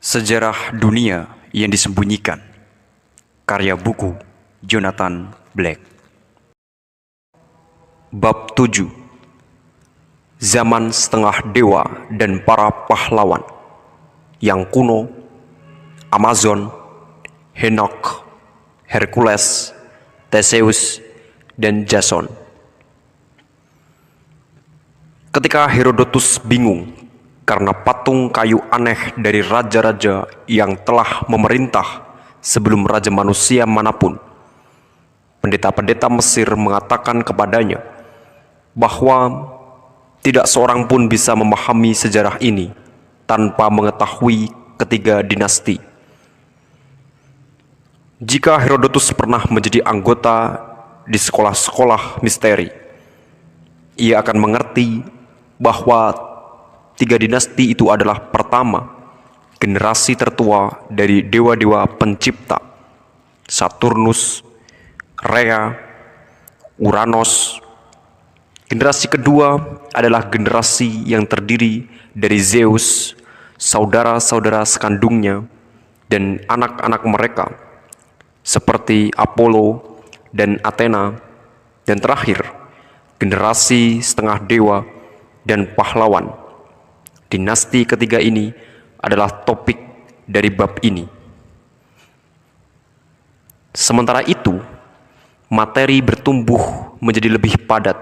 Sejarah Dunia yang Disembunyikan. Karya buku Jonathan Black. Bab 7. Zaman setengah dewa dan para pahlawan. Yang kuno, Amazon, Henok, Hercules, Theseus, dan Jason. Ketika Herodotus bingung karena patung kayu aneh dari raja-raja yang telah memerintah sebelum raja manusia manapun, pendeta-pendeta Mesir mengatakan kepadanya bahwa tidak seorang pun bisa memahami sejarah ini tanpa mengetahui ketiga dinasti. Jika Herodotus pernah menjadi anggota di sekolah-sekolah misteri, ia akan mengerti bahwa tiga dinasti itu adalah pertama, generasi tertua dari dewa-dewa pencipta, Saturnus, Rhea, Uranus. Generasi kedua adalah generasi yang terdiri dari Zeus, saudara-saudara sekandungnya, dan anak-anak mereka, seperti Apollo dan Athena. Dan terakhir, generasi setengah dewa dan pahlawan. Dinasti ketiga ini adalah topik dari bab ini. Sementara itu, materi bertumbuh menjadi lebih padat,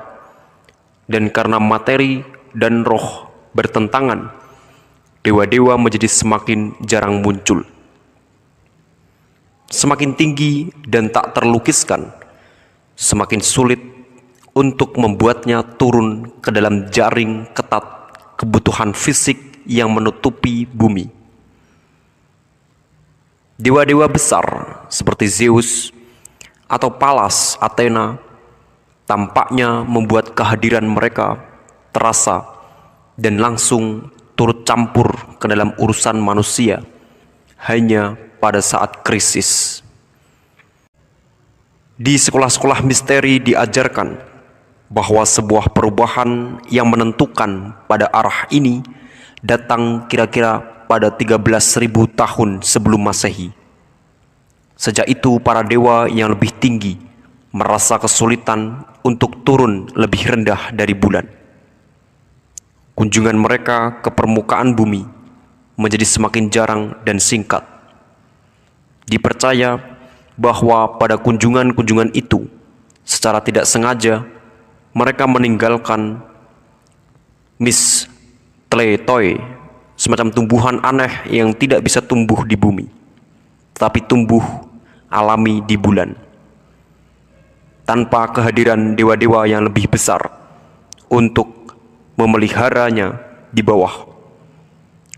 dan karena materi dan roh bertentangan, dewa-dewa menjadi semakin jarang muncul. Semakin tinggi dan tak terlukiskan, semakin sulit untuk membuatnya turun ke dalam jaring ketat kebutuhan fisik yang menutupi bumi. Dewa-dewa besar seperti Zeus atau Pallas Athena tampaknya membuat kehadiran mereka terasa dan langsung turut campur ke dalam urusan manusia hanya pada saat krisis. Di sekolah-sekolah misteri diajarkan bahwa sebuah perubahan yang menentukan pada arah ini datang kira-kira pada 13.000 tahun sebelum Masehi. Sejak itu para dewa yang lebih tinggi merasa kesulitan untuk turun lebih rendah dari bulan. Kunjungan mereka ke permukaan bumi menjadi semakin jarang dan singkat. Dipercaya bahwa pada kunjungan-kunjungan itu secara tidak sengaja mereka meninggalkan mistletoe, semacam tumbuhan aneh yang tidak bisa tumbuh di bumi, tetapi tumbuh alami di bulan. Tanpa kehadiran dewa-dewa yang lebih besar untuk memeliharanya di bawah,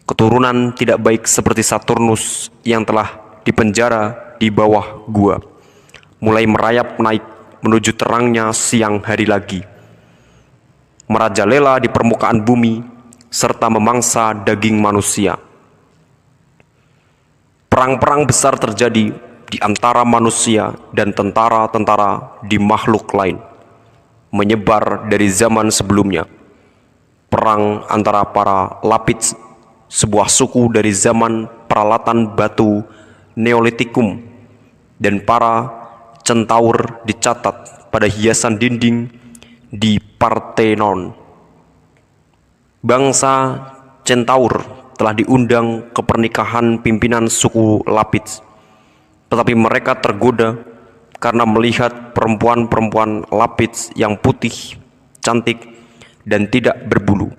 keturunan tidak baik seperti Saturnus yang telah dipenjara di bawah gua mulai merayap naik menuju terangnya siang hari lagi, merajalela di permukaan bumi serta memangsa daging manusia. Perang-perang besar terjadi di antara manusia dan tentara-tentara di makhluk lain, menyebar dari zaman sebelumnya. Perang antara para Lapids, sebuah suku dari zaman peralatan batu Neolitikum, dan para Centaur dicatat pada hiasan dinding di Parthenon. Bangsa Centaur telah diundang ke pernikahan pimpinan suku Lapids, tetapi mereka tergoda karena melihat perempuan-perempuan Lapids yang putih, cantik, dan tidak berbulu.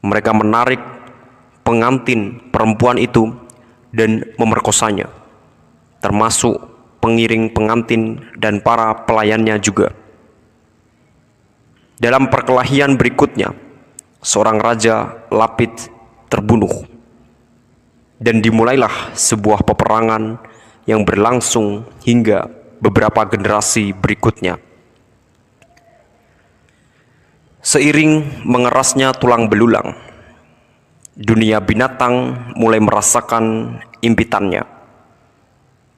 Mereka menarik pengantin perempuan itu dan memerkosanya, termasuk pengiring pengantin dan para pelayannya juga. Dalam perkelahian berikutnya, seorang raja Lapid terbunuh, dan dimulailah sebuah peperangan yang berlangsung hingga beberapa generasi berikutnya. Seiring mengerasnya tulang belulang, dunia binatang mulai merasakan impitannya.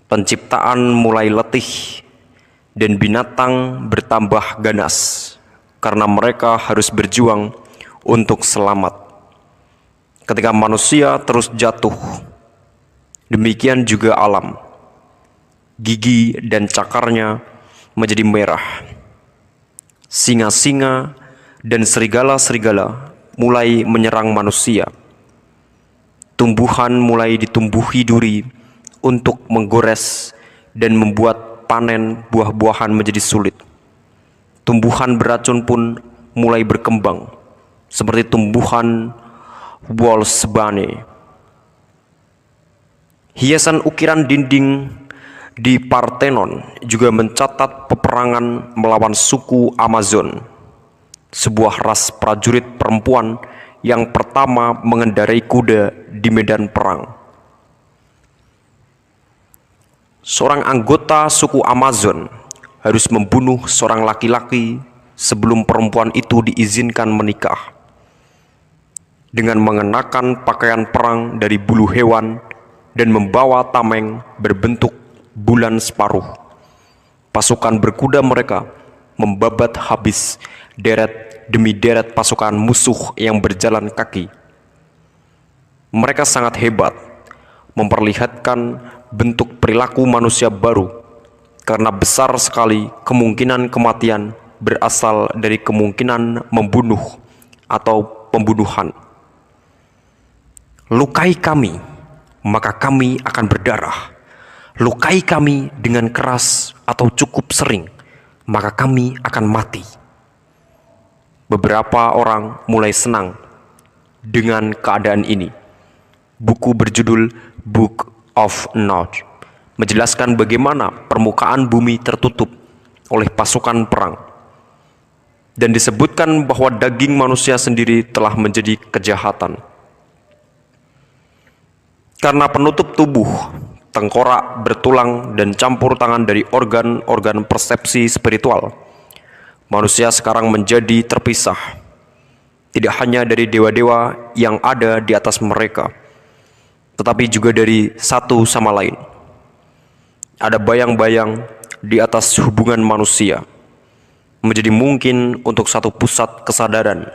Penciptaan mulai letih dan binatang bertambah ganas karena mereka harus berjuang untuk selamat. ketika manusia terus jatuh. Demikian juga alam. Gigi dan cakarnya menjadi merah. Singa-singa dan serigala-serigala mulai menyerang manusia. Tumbuhan mulai ditumbuhi duri untuk menggores dan membuat panen buah-buahan menjadi sulit. Tumbuhan beracun pun mulai berkembang, seperti tumbuhan wolfsbane. Hiasan ukiran dinding di Parthenon juga mencatat peperangan melawan suku Amazon, sebuah ras prajurit perempuan yang pertama mengendarai kuda di medan perang. Seorang anggota suku Amazon harus membunuh seorang laki-laki sebelum perempuan itu diizinkan menikah. Dengan mengenakan pakaian perang dari bulu hewan dan membawa tameng berbentuk bulan separuh, pasukan berkuda mereka membabat habis deret demi deret pasukan musuh yang berjalan kaki. Mereka sangat hebat, memperlihatkan bentuk perilaku manusia baru, karena besar sekali kemungkinan kematian berasal dari kemungkinan membunuh atau pembunuhan. Lukai kami, maka kami akan berdarah. Lukai kami dengan keras atau cukup sering, maka kami akan mati. Beberapa orang mulai senang dengan keadaan ini. Buku berjudul Book of Knowledge menjelaskan bagaimana permukaan bumi tertutup oleh pasukan perang. Dan disebutkan bahwa daging manusia sendiri telah menjadi kejahatan. Karena penutup tubuh, tengkorak, bertulang, dan campur tangan dari organ-organ persepsi spiritual, manusia sekarang menjadi terpisah. Tidak hanya dari dewa-dewa yang ada di atas mereka, tetapi juga dari satu sama lain. Ada bayang-bayang di atas hubungan manusia. Menjadi mungkin untuk satu pusat kesadaran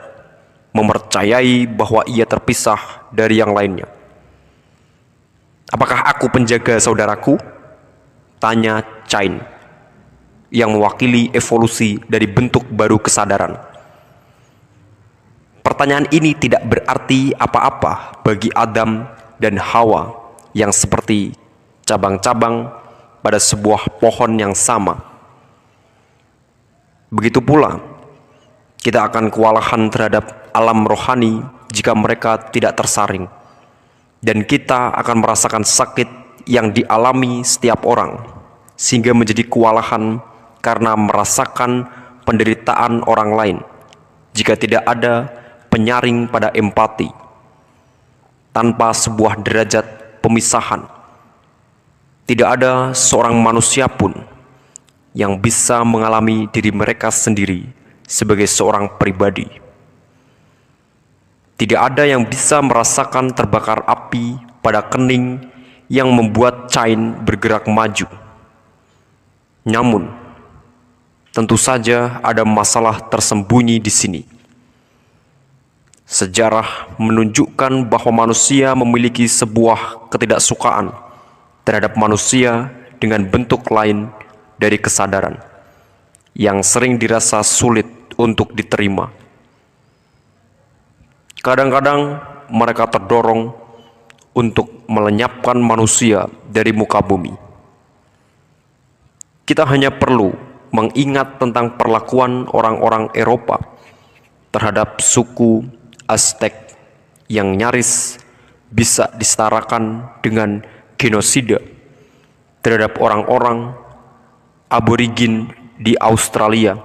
mempercayai bahwa ia terpisah dari yang lainnya. Apakah aku penjaga saudaraku? Tanya Chain, yang mewakili evolusi dari bentuk baru kesadaran. Pertanyaan ini tidak berarti apa-apa bagi Adam dan Hawa yang seperti cabang-cabang pada sebuah pohon yang sama. Begitu pula, kita akan kewalahan terhadap alam rohani jika mereka tidak tersaring. Dan kita akan merasakan sakit yang dialami setiap orang, sehingga menjadi kewalahan karena merasakan penderitaan orang lain, jika tidak ada penyaring pada empati. Tanpa sebuah derajat pemisahan, tidak ada seorang manusia pun yang bisa mengalami diri mereka sendiri sebagai seorang pribadi. Tidak ada yang bisa merasakan terbakar api pada kening yang membuat Chain bergerak maju. Namun, tentu saja ada masalah tersembunyi di sini. Sejarah menunjukkan bahwa manusia memiliki sebuah ketidaksukaan terhadap manusia dengan bentuk lain dari kesadaran, yang sering dirasa sulit untuk diterima. Kadang-kadang mereka terdorong untuk melenyapkan manusia dari muka bumi. Kita hanya perlu mengingat tentang perlakuan orang-orang Eropa terhadap suku Aztec yang nyaris bisa disetarakan dengan genosida terhadap orang-orang aborigin di Australia,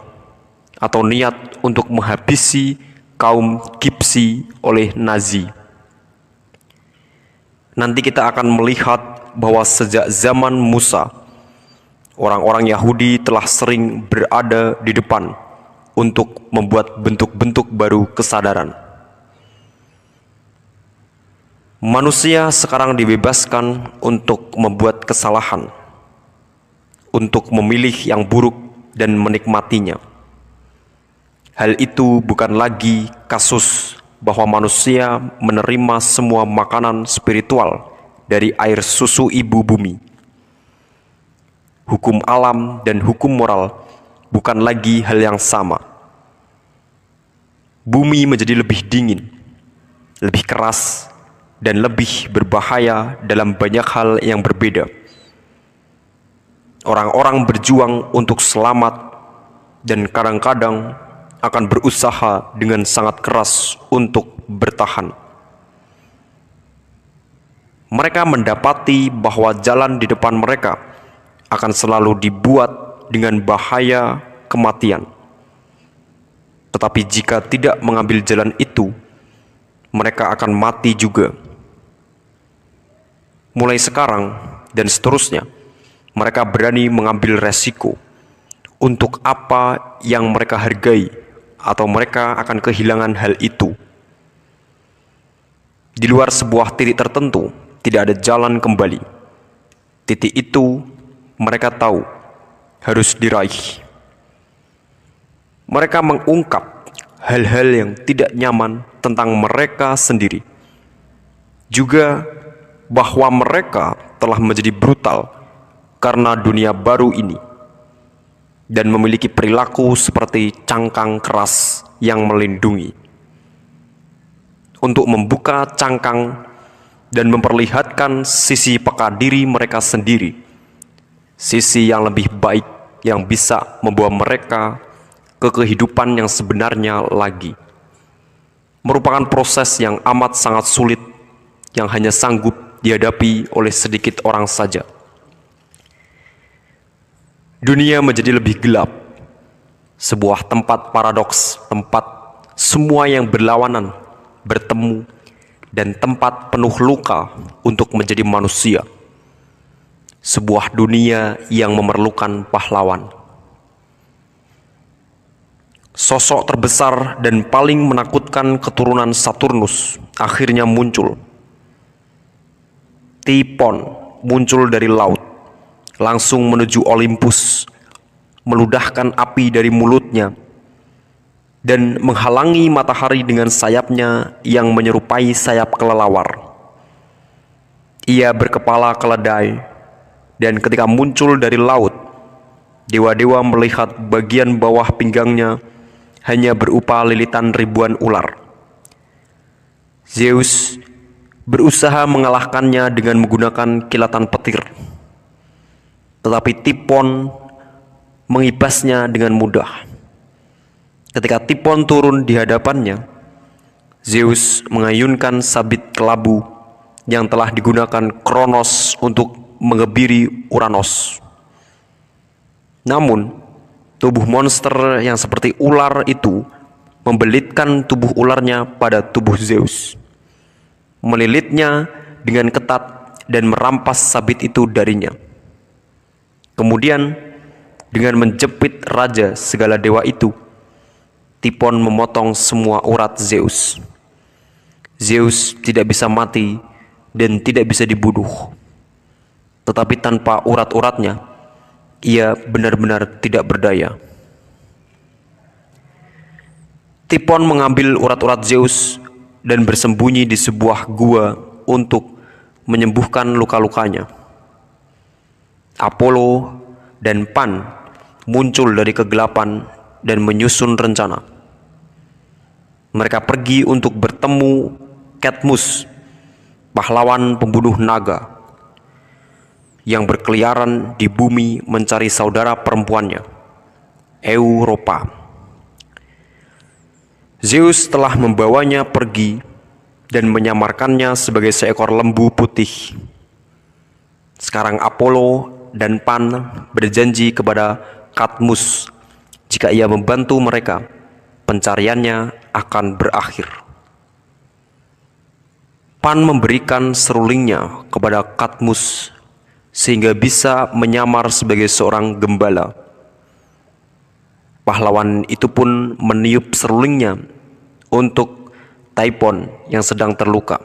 atau niat untuk menghabisi kaum Gypsy oleh Nazi. Nanti kita akan melihat bahwa sejak zaman Musa, orang-orang Yahudi telah sering berada di depan untuk membuat bentuk-bentuk baru kesadaran. Manusia sekarang dibebaskan untuk membuat kesalahan, untuk memilih yang buruk dan menikmatinya. Hal itu bukan lagi kasus bahwa manusia menerima semua makanan spiritual dari air susu ibu bumi. Hukum alam dan hukum moral bukan lagi hal yang sama. Bumi menjadi lebih dingin, lebih keras, dan lebih berbahaya dalam banyak hal yang berbeda. Orang-orang berjuang untuk selamat dan kadang-kadang akan berusaha dengan sangat keras untuk bertahan. Mereka mendapati bahwa jalan di depan mereka akan selalu dibuat dengan bahaya kematian. Tetapi jika tidak mengambil jalan itu, mereka akan mati juga. Mulai sekarang dan seterusnya, mereka berani mengambil resiko untuk apa yang mereka hargai, atau mereka akan kehilangan hal itu. Di luar sebuah titik tertentu, tidak ada jalan kembali. Titik itu mereka tahu harus diraih. Mereka mengungkap hal-hal yang tidak nyaman tentang mereka sendiri. Juga bahwa mereka telah menjadi brutal karena dunia baru ini dan memiliki perilaku seperti cangkang keras yang melindungi. Untuk membuka cangkang dan memperlihatkan sisi peka diri mereka sendiri, sisi yang lebih baik yang bisa membawa mereka ke kehidupan yang sebenarnya lagi, merupakan proses yang amat sangat sulit yang hanya sanggup dihadapi oleh sedikit orang saja. Dunia menjadi lebih gelap, sebuah tempat paradoks, tempat semua yang berlawanan bertemu, dan tempat penuh luka untuk menjadi manusia. Sebuah dunia yang memerlukan pahlawan. Sosok terbesar dan paling menakutkan keturunan Saturnus akhirnya muncul. Typhon muncul dari laut, langsung menuju Olympus, meludahkan api dari mulutnya, dan menghalangi matahari dengan sayapnya yang menyerupai sayap kelelawar. Ia berkepala keledai, dan ketika muncul dari laut, dewa-dewa melihat bagian bawah pinggangnya hanya berupa lilitan ribuan ular. Zeus berusaha mengalahkannya dengan menggunakan kilatan petir, tetapi Typhon mengibasnya dengan mudah. Ketika Typhon turun di hadapannya, Zeus mengayunkan sabit kelabu yang telah digunakan Kronos untuk mengebiri Uranus. Namun, tubuh monster yang seperti ular itu membelitkan tubuh ularnya pada tubuh Zeus, melilitnya dengan ketat dan merampas sabit itu darinya. Kemudian, dengan menjepit raja segala dewa itu, Typhon memotong semua urat Zeus. Zeus tidak bisa mati dan tidak bisa dibunuh. Tetapi tanpa urat-uratnya, ia benar-benar tidak berdaya. Typhon mengambil urat-urat Zeus dan bersembunyi di sebuah gua untuk menyembuhkan luka-lukanya. Apollo dan Pan muncul dari kegelapan dan menyusun rencana. Mereka pergi untuk bertemu Cadmus, pahlawan pembunuh naga, yang berkeliaran di bumi mencari saudara perempuannya, Europa. Zeus telah membawanya pergi dan menyamarkannya sebagai seekor lembu putih. Sekarang Apollo dan Pan berjanji kepada Cadmus, jika ia membantu mereka, pencariannya akan berakhir. Pan memberikan serulingnya kepada Cadmus sehingga bisa menyamar sebagai seorang gembala. Pahlawan itu pun meniup serulingnya untuk Typhon yang sedang terluka.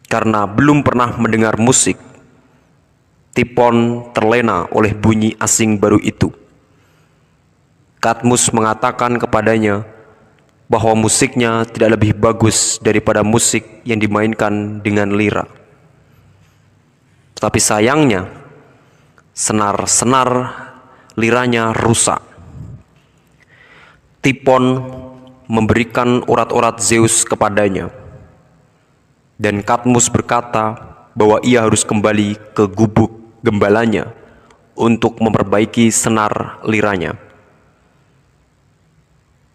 Karena belum pernah mendengar musik, Typhon terlena oleh bunyi asing baru itu. Cadmus mengatakan kepadanya bahwa musiknya tidak lebih bagus daripada musik yang dimainkan dengan lira. Tetapi sayangnya, senar-senar liranya rusak. Tipon memberikan urat-urat Zeus kepadanya, dan Cadmus berkata bahwa ia harus kembali ke gubuk gembalanya untuk memperbaiki senar liranya.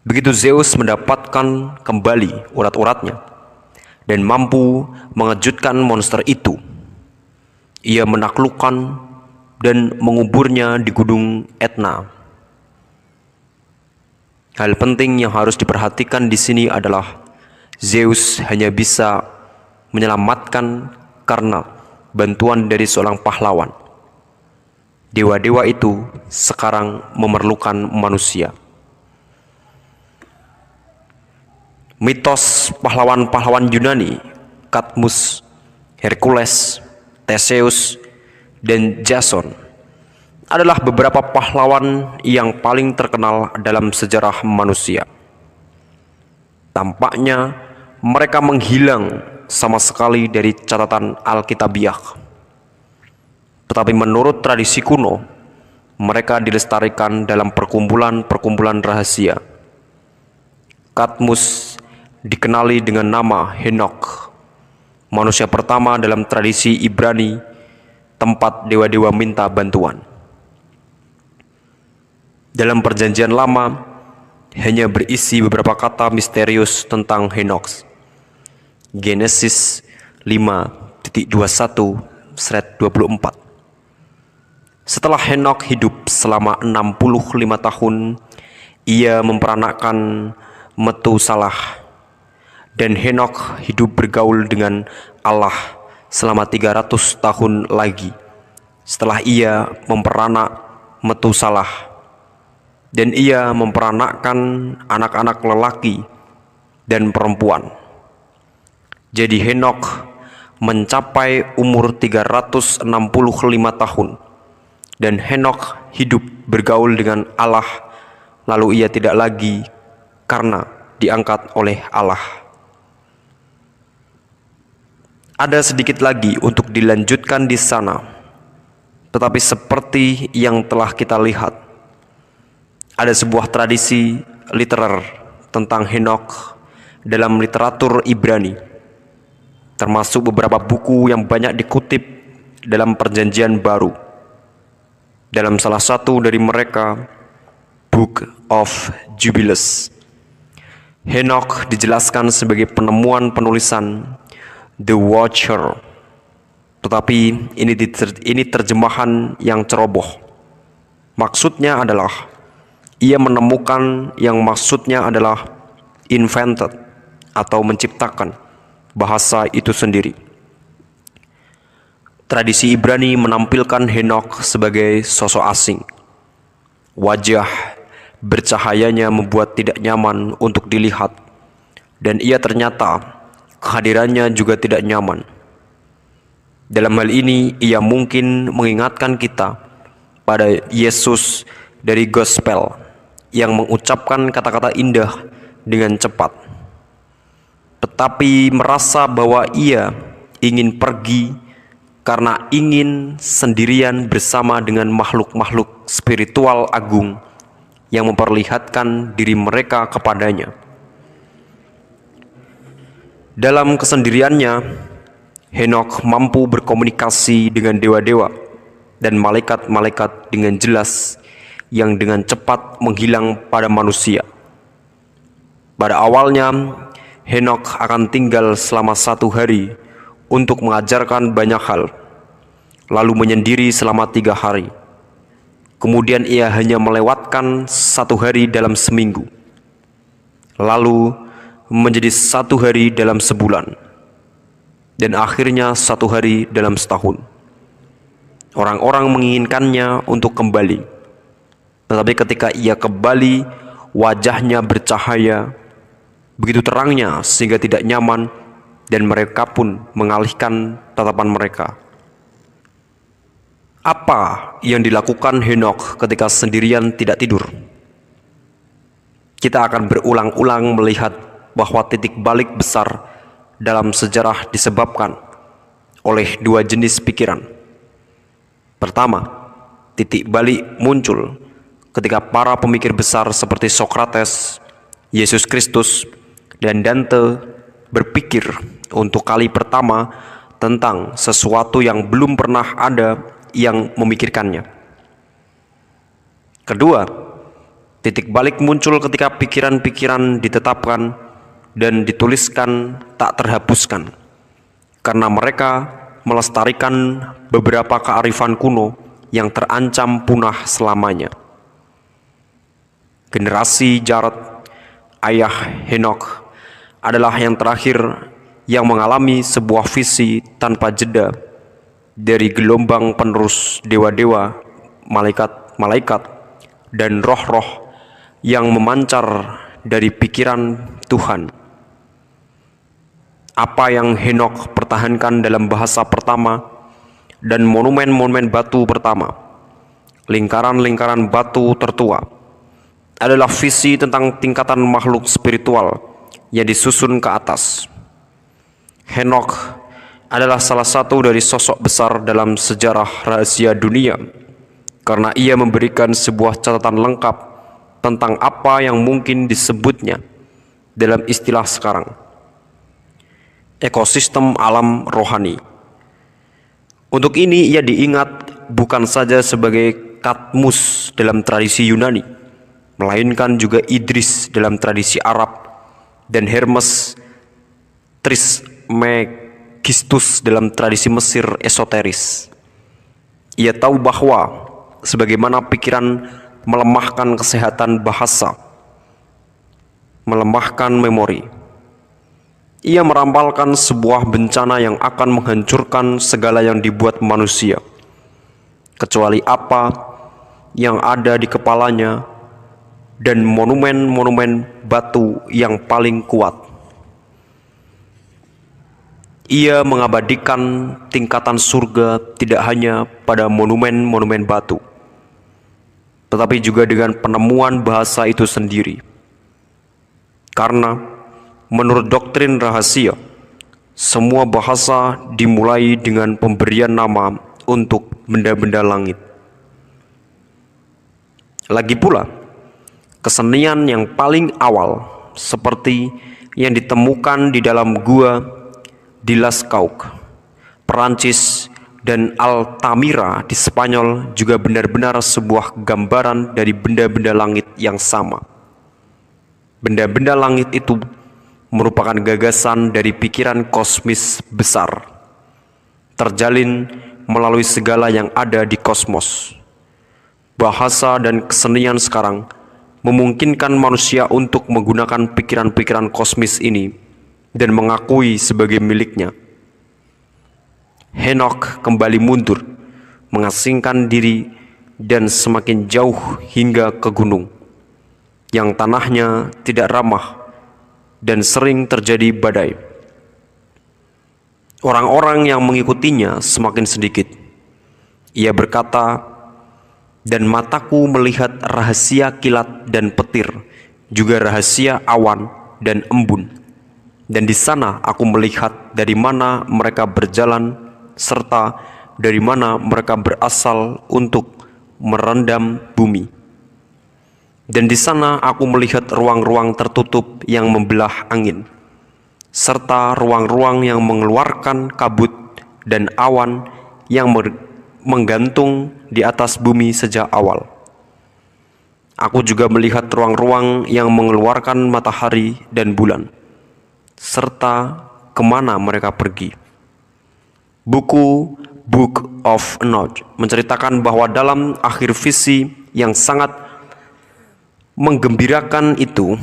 Begitu Zeus mendapatkan kembali urat-uratnya dan mampu mengejutkan monster itu, ia menaklukkan dan menguburnya di gunung Etna. Hal penting yang harus diperhatikan di sini adalah Zeus hanya bisa menyelamatkan karena bantuan dari seorang pahlawan. Dewa-dewa itu sekarang memerlukan manusia. Mitos pahlawan-pahlawan Yunani, Cadmus, Hercules, Theseus, dan Jason adalah beberapa pahlawan yang paling terkenal dalam sejarah manusia. Tampaknya mereka menghilang sama sekali dari catatan Alkitabiah. Tetapi menurut tradisi kuno, mereka dilestarikan dalam perkumpulan-perkumpulan rahasia. Cadmus dikenali dengan nama Henokh, manusia pertama dalam tradisi Ibrani, tempat dewa-dewa minta bantuan. Dalam Perjanjian Lama, hanya berisi beberapa kata misterius tentang Henokh. Genesis 5:21-24. Setelah Henokh hidup selama 65 tahun, ia memperanakkan Metusalah. Dan Henokh hidup bergaul dengan Allah selama 300 tahun lagi setelah ia memperanak Metusalah. Dan ia memperanakkan anak-anak lelaki dan perempuan. Jadi Henokh mencapai umur 365 tahun. Dan Henokh hidup bergaul dengan Allah, lalu ia tidak lagi karena diangkat oleh Allah. Ada sedikit lagi untuk dilanjutkan di sana, tetapi seperti yang telah kita lihat, ada sebuah tradisi literer tentang Henokh dalam literatur Ibrani, termasuk beberapa buku yang banyak dikutip dalam Perjanjian Baru. Dalam salah satu dari mereka, Book of Jubilees, Henokh dijelaskan sebagai penemuan penulisan The Watcher. Tetapi ini terjemahan yang ceroboh. Maksudnya adalah ia menemukan yang maksudnya adalah invented atau menciptakan bahasa itu sendiri. Tradisi Ibrani menampilkan Henokh sebagai sosok asing. Wajah bercahayanya membuat tidak nyaman untuk dilihat, dan ia ternyata kehadirannya juga tidak nyaman. Dalam hal ini, ia mungkin mengingatkan kita pada Yesus dari Gospel yang mengucapkan kata-kata indah dengan cepat, tetapi merasa bahwa ia ingin pergi karena ingin sendirian bersama dengan makhluk-makhluk spiritual agung yang memperlihatkan diri mereka kepadanya. Dalam kesendiriannya, Henokh mampu berkomunikasi dengan dewa-dewa dan malaikat-malaikat dengan jelas yang dengan cepat menghilang pada manusia. Pada awalnya, Henokh akan tinggal selama 1 hari untuk mengajarkan banyak hal, lalu menyendiri selama 3 hari. Kemudian ia hanya melewatkan 1 hari dalam seminggu, lalu menjadi 1 hari dalam sebulan, dan akhirnya 1 hari dalam setahun. Orang-orang menginginkannya untuk kembali, tetapi ketika ia kembali, wajahnya bercahaya begitu terangnya sehingga tidak nyaman, dan mereka pun mengalihkan tatapan mereka. Apa yang dilakukan Henokh ketika sendirian tidak tidur? kita akan berulang-ulang melihat bahwa titik balik besar dalam sejarah disebabkan oleh dua jenis pikiran. Pertama, titik balik muncul ketika para pemikir besar seperti Socrates, Yesus Kristus, dan Dante berpikir untuk kali pertama tentang sesuatu yang belum pernah ada yang memikirkannya. Kedua, titik balik muncul ketika pikiran-pikiran ditetapkan dan dituliskan tak terhapuskan, karena mereka melestarikan beberapa kearifan kuno yang terancam punah selamanya. Generasi Jared, ayah Henokh, adalah yang terakhir yang mengalami sebuah visi tanpa jeda dari gelombang penerus dewa-dewa, malaikat-malaikat, dan roh-roh yang memancar dari pikiran Tuhan. Apa yang Henokh pertahankan dalam bahasa pertama dan monumen-monumen batu pertama, lingkaran-lingkaran batu tertua, adalah visi tentang tingkatan makhluk spiritual yang disusun ke atas. Henokh adalah salah satu dari sosok besar dalam sejarah rahasia dunia, karena ia memberikan sebuah catatan lengkap tentang apa yang mungkin disebutnya dalam istilah sekarang, ekosistem alam rohani. Untuk ini ia diingat bukan saja sebagai Kadmus dalam tradisi Yunani, melainkan juga Idris dalam tradisi Arab dan Hermes Trismegistus dalam tradisi Mesir esoteris. Ia tahu bahwa sebagaimana pikiran melemahkan kesehatan bahasa, melemahkan memori, ia merampalkan sebuah bencana yang akan menghancurkan segala yang dibuat manusia, kecuali apa yang ada di kepalanya dan monumen-monumen batu yang paling kuat. Ia mengabadikan tingkatan surga tidak hanya pada monumen-monumen batu, tetapi juga dengan penemuan bahasa itu sendiri. Karena menurut doktrin rahasia, semua bahasa dimulai dengan pemberian nama untuk benda-benda langit. Lagi pula, kesenian yang paling awal seperti yang ditemukan di dalam gua di Lascaux, Perancis, dan Altamira di Spanyol juga benar-benar sebuah gambaran dari benda-benda langit yang sama. Benda-benda langit itu merupakan gagasan dari pikiran kosmis besar, terjalin melalui segala yang ada di kosmos. Bahasa dan kesenian sekarang memungkinkan manusia untuk menggunakan pikiran-pikiran kosmis ini dan mengakui sebagai miliknya. Henokh kembali mundur, mengasingkan diri dan semakin jauh hingga ke gunung, yang tanahnya tidak ramah dan sering terjadi badai. Orang-orang yang mengikutinya semakin sedikit. Ia berkata, "Dan mataku melihat rahasia kilat dan petir, juga rahasia awan dan embun. Dan di sana aku melihat dari mana mereka berjalan, serta dari mana mereka berasal untuk merendam bumi. Dan di sana aku melihat ruang-ruang tertutup yang membelah angin, serta ruang-ruang yang mengeluarkan kabut dan awan yang menggantung di atas bumi sejak awal. Aku juga melihat ruang-ruang yang mengeluarkan matahari dan bulan, serta kemana mereka pergi." Buku Book of Enoch menceritakan bahwa dalam akhir visi yang sangat menggembirakan itu,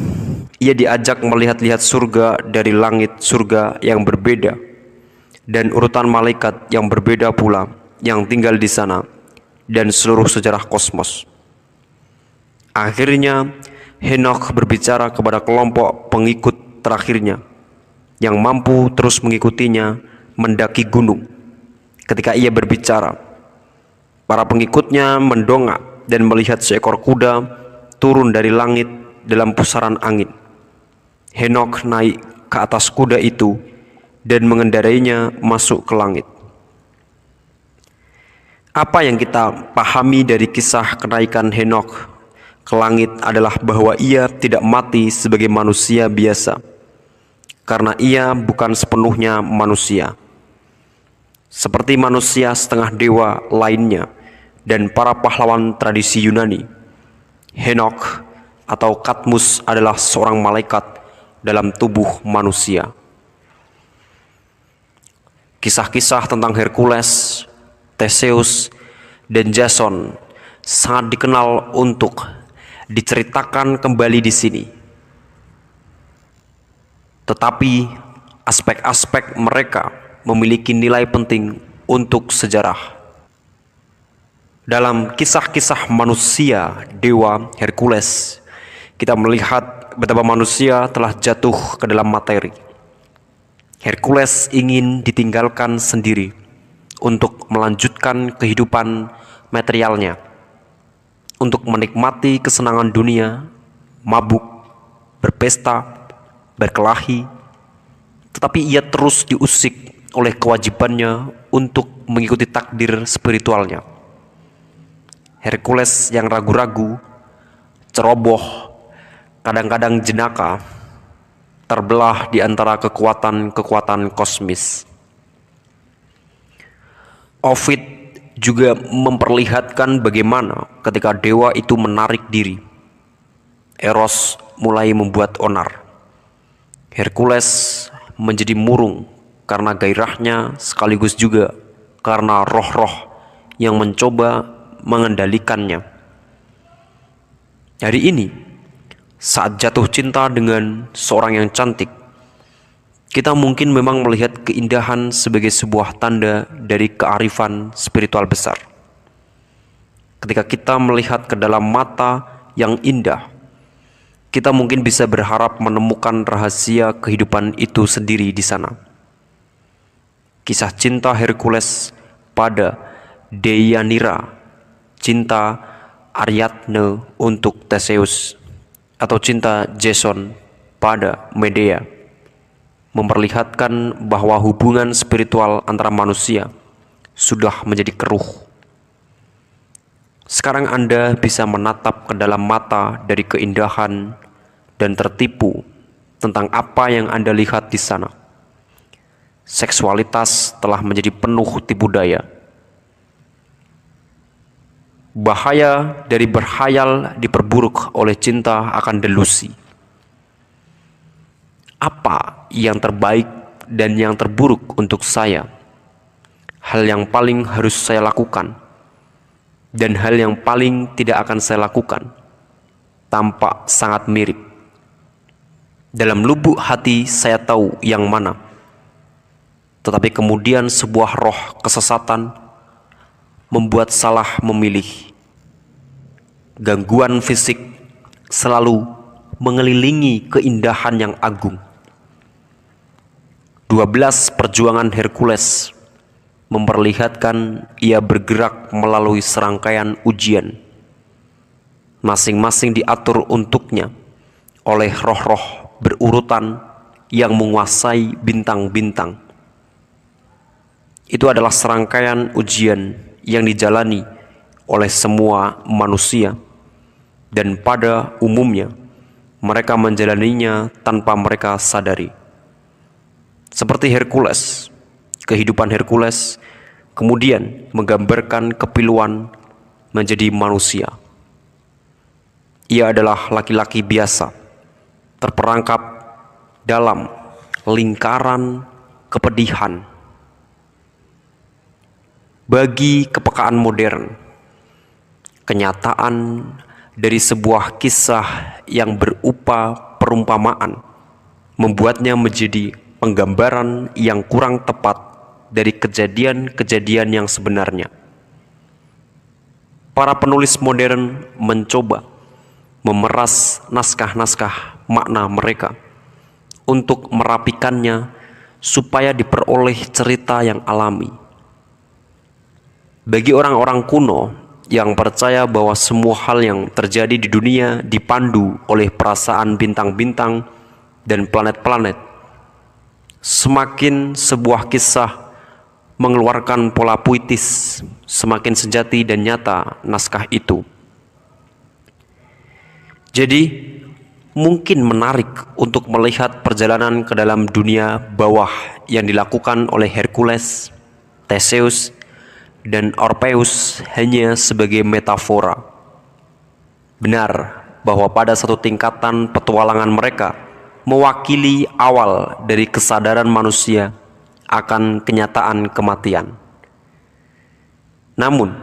ia diajak melihat-lihat surga dari langit surga yang berbeda, dan urutan malaikat yang berbeda pula yang tinggal di sana, dan seluruh sejarah kosmos. Akhirnya Henokh berbicara kepada kelompok pengikut terakhirnya yang mampu terus mengikutinya mendaki gunung. Ketika ia berbicara, para pengikutnya mendongak dan melihat seekor kuda turun dari langit dalam pusaran angin. Henokh naik ke atas kuda itu dan mengendarainya masuk ke langit. Apa yang kita pahami dari kisah kenaikan Henokh ke langit adalah bahwa ia tidak mati sebagai manusia biasa, karena ia bukan sepenuhnya manusia. Seperti manusia setengah dewa lainnya dan para pahlawan tradisi Yunani, Henokh atau Kadmus adalah seorang malaikat dalam tubuh manusia. Kisah-kisah tentang Hercules, Theseus, dan Jason sangat dikenal untuk diceritakan kembali di sini. Tetapi aspek-aspek mereka memiliki nilai penting untuk sejarah. Dalam kisah-kisah manusia dewa Hercules, kita melihat betapa manusia telah jatuh ke dalam materi. Hercules ingin ditinggalkan sendiri untuk melanjutkan kehidupan materialnya, untuk menikmati kesenangan dunia, mabuk, berpesta, berkelahi. Tetapi ia terus diusik oleh kewajibannya untuk mengikuti takdir spiritualnya. Hercules yang ragu-ragu, ceroboh, kadang-kadang jenaka, terbelah di antara kekuatan-kekuatan kosmis. Ovid juga memperlihatkan bagaimana ketika dewa itu menarik diri, Eros mulai membuat onar. Hercules menjadi murung karena gairahnya, sekaligus juga karena roh-roh yang mencoba mengendalikannya. Hari ini, saat jatuh cinta dengan seorang yang cantik, kita mungkin memang melihat keindahan sebagai sebuah tanda dari kearifan spiritual besar. Ketika kita melihat ke dalam mata yang indah, kita mungkin bisa berharap menemukan rahasia kehidupan itu sendiri di sana. Kisah cinta Hercules pada Deianira, cinta Ariadne untuk Theseus, atau cinta Jason pada Medea, memperlihatkan bahwa hubungan spiritual antara manusia sudah menjadi keruh. Sekarang Anda bisa menatap ke dalam mata dari keindahan dan tertipu tentang apa yang Anda lihat di sana. Seksualitas telah menjadi penuh tipu daya. Bahaya dari berhayal diperburuk oleh cinta akan delusi. Apa yang terbaik dan yang terburuk untuk saya? Hal yang paling harus saya lakukan dan hal yang paling tidak akan saya lakukan tampak sangat mirip. Dalam lubuk hati saya tahu yang mana. Tetapi kemudian sebuah roh kesesatan membuat salah memilih. Gangguan fisik selalu mengelilingi keindahan yang agung. 12 perjuangan Hercules memperlihatkan ia bergerak melalui serangkaian ujian. Masing-masing diatur untuknya oleh roh-roh berurutan yang menguasai bintang-bintang. Itu adalah serangkaian ujian yang dijalani oleh semua manusia, dan pada umumnya mereka menjalaninya tanpa mereka sadari. Seperti Hercules, kehidupan Hercules kemudian menggambarkan kepiluan menjadi manusia. Ia adalah laki-laki biasa, terperangkap dalam lingkaran kepedihan. Bagi kepekaan modern, kenyataan dari sebuah kisah yang berupa perumpamaan membuatnya menjadi penggambaran yang kurang tepat dari kejadian-kejadian yang sebenarnya. Para penulis modern mencoba memeras naskah-naskah makna mereka untuk merapikannya supaya diperoleh cerita yang alami. Bagi orang-orang kuno yang percaya bahwa semua hal yang terjadi di dunia dipandu oleh perasaan bintang-bintang dan planet-planet. Semakin sebuah kisah mengeluarkan pola puitis, semakin sejati dan nyata naskah itu. Jadi, mungkin menarik untuk melihat perjalanan ke dalam dunia bawah yang dilakukan oleh Hercules, Theseus, dan Orpheus hanya sebagai metafora. Benar bahwa pada satu tingkatan petualangan mereka mewakili awal dari kesadaran manusia akan kenyataan kematian. Namun,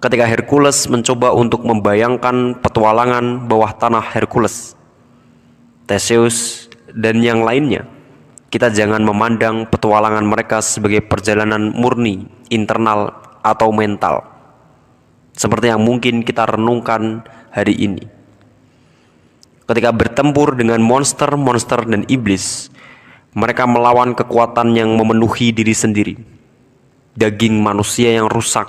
ketika Hercules mencoba untuk membayangkan petualangan bawah tanah Hercules, Theseus, dan yang lainnya, kita jangan memandang petualangan mereka sebagai perjalanan murni, internal, atau mental, seperti yang mungkin kita renungkan hari ini. Ketika bertempur dengan monster-monster dan iblis, mereka melawan kekuatan yang memenuhi diri sendiri, daging manusia yang rusak,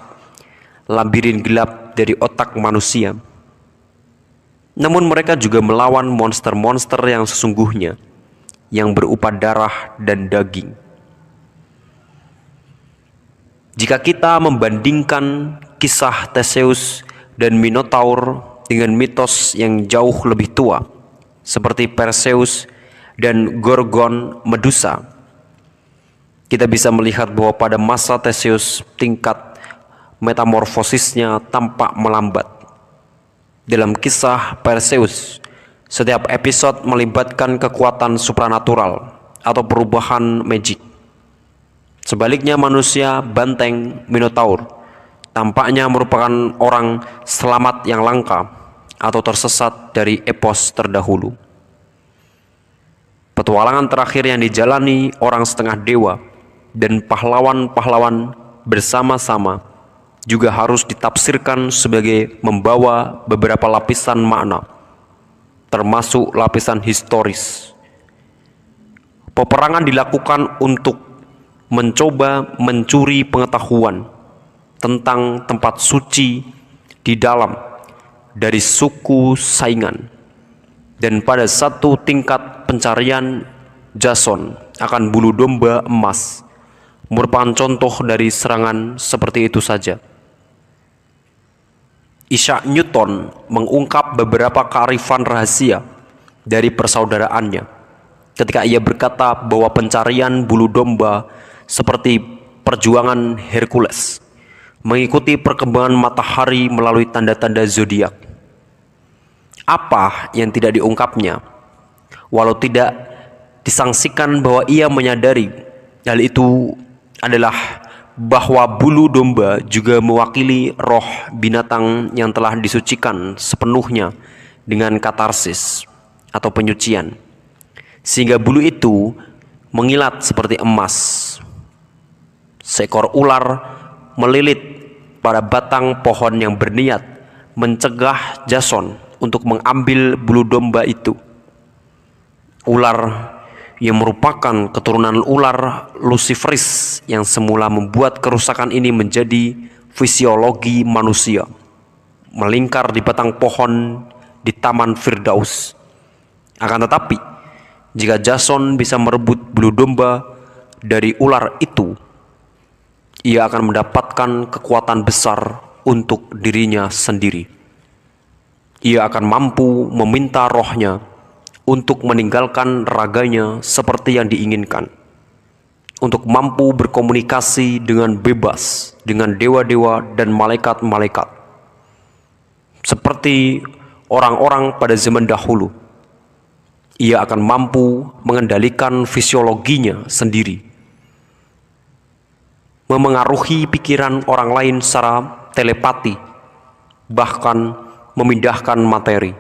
labirin gelap dari otak manusia. Namun mereka juga melawan monster-monster yang sesungguhnya, yang berupa darah dan daging. Jika kita membandingkan kisah Theseus dan Minotaur dengan mitos yang jauh lebih tua, seperti Perseus dan Gorgon Medusa, kita bisa melihat bahwa pada masa Theseus tingkat metamorfosisnya tampak melambat. Dalam kisah Perseus, setiap episode melibatkan kekuatan supranatural atau perubahan magik. Sebaliknya manusia banteng Minotaur tampaknya merupakan orang selamat yang langka atau tersesat dari epos terdahulu. Petualangan terakhir yang dijalani orang setengah dewa dan pahlawan-pahlawan bersama-sama juga harus ditafsirkan sebagai membawa beberapa lapisan makna, termasuk lapisan historis. Peperangan dilakukan untuk mencoba mencuri pengetahuan tentang tempat suci di dalam dari suku saingan. Dan pada satu tingkat pencarian, Jason akan bulu domba emas merupakan contoh dari serangan seperti itu saja. Isaac Newton mengungkap beberapa kearifan rahasia dari persaudaraannya ketika ia berkata bahwa pencarian bulu domba seperti perjuangan Hercules, mengikuti perkembangan matahari melalui tanda-tanda zodiak. Apa yang tidak diungkapnya, walau tidak disangsikan bahwa ia menyadari hal itu adalah bahwa bulu domba juga mewakili roh binatang yang telah disucikan sepenuhnya dengan katarsis atau penyucian, sehingga bulu itu mengilat seperti emas. Seekor ular melilit pada batang pohon yang berniat mencegah Jason untuk mengambil bulu domba itu. Ular yang merupakan keturunan ular Luciferis yang semula membuat kerusakan ini menjadi fisiologi manusia, melingkar di batang pohon di Taman Firdaus. Akan tetapi, jika Jason bisa merebut bulu domba dari ular itu, ia akan mendapatkan kekuatan besar untuk dirinya sendiri. Ia akan mampu meminta rohnya untuk meninggalkan raganya seperti yang diinginkan, untuk mampu berkomunikasi dengan bebas dengan dewa-dewa dan malaikat-malaikat, seperti orang-orang pada zaman dahulu. Ia akan mampu mengendalikan fisiologinya sendiri, memengaruhi pikiran orang lain secara telepati, bahkan memindahkan materi.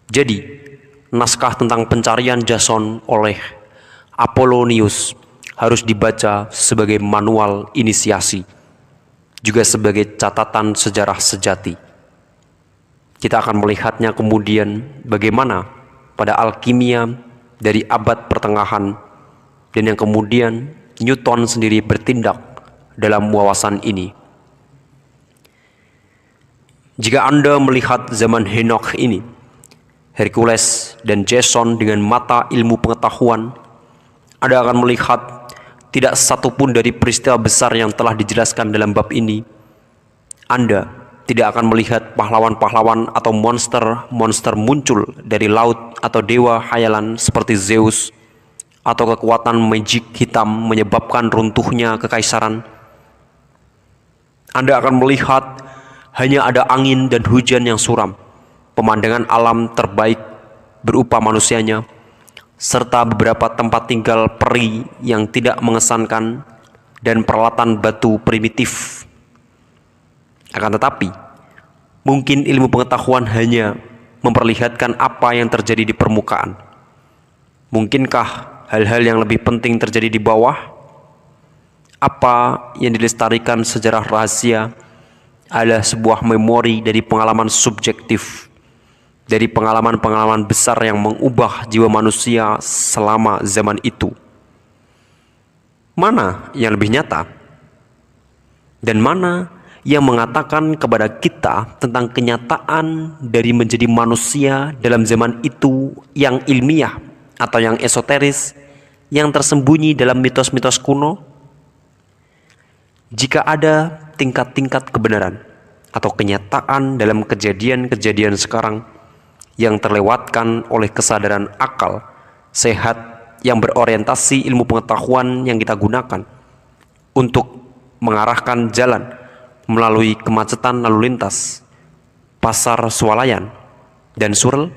Jadi, naskah tentang pencarian Jason oleh Apollonius harus dibaca sebagai manual inisiasi, juga sebagai catatan sejarah sejati. Kita akan melihatnya kemudian bagaimana pada alkimia dari abad pertengahan, dan yang kemudian Newton sendiri bertindak dalam wawasan ini. Jika Anda melihat zaman Henokh ini, Hercules dan Jason dengan mata ilmu pengetahuan, Anda akan melihat tidak satupun dari peristiwa besar yang telah dijelaskan dalam bab ini. Anda tidak akan melihat pahlawan-pahlawan atau monster-monster muncul dari laut atau dewa hayalan seperti Zeus, atau kekuatan magic hitam menyebabkan runtuhnya kekaisaran. Anda akan melihat hanya ada angin dan hujan yang suram, pemandangan alam terbaik berupa manusianya, serta beberapa tempat tinggal peri yang tidak mengesankan dan peralatan batu primitif. Akan tetapi, mungkin ilmu pengetahuan hanya memperlihatkan apa yang terjadi di permukaan. Mungkinkah hal-hal yang lebih penting terjadi di bawah? Apa yang dilestarikan sejarah rahasia adalah sebuah memori dari pengalaman subjektif, dari pengalaman-pengalaman besar yang mengubah jiwa manusia selama zaman itu. Mana yang lebih nyata? Dan mana yang mengatakan kepada kita tentang kenyataan dari menjadi manusia dalam zaman itu yang ilmiah atau yang esoteris, yang tersembunyi dalam mitos-mitos kuno? Jika ada tingkat-tingkat kebenaran atau kenyataan dalam kejadian-kejadian sekarang yang terlewatkan oleh kesadaran akal sehat yang berorientasi ilmu pengetahuan yang kita gunakan untuk mengarahkan jalan melalui kemacetan lalu lintas, pasar swalayan, dan surel,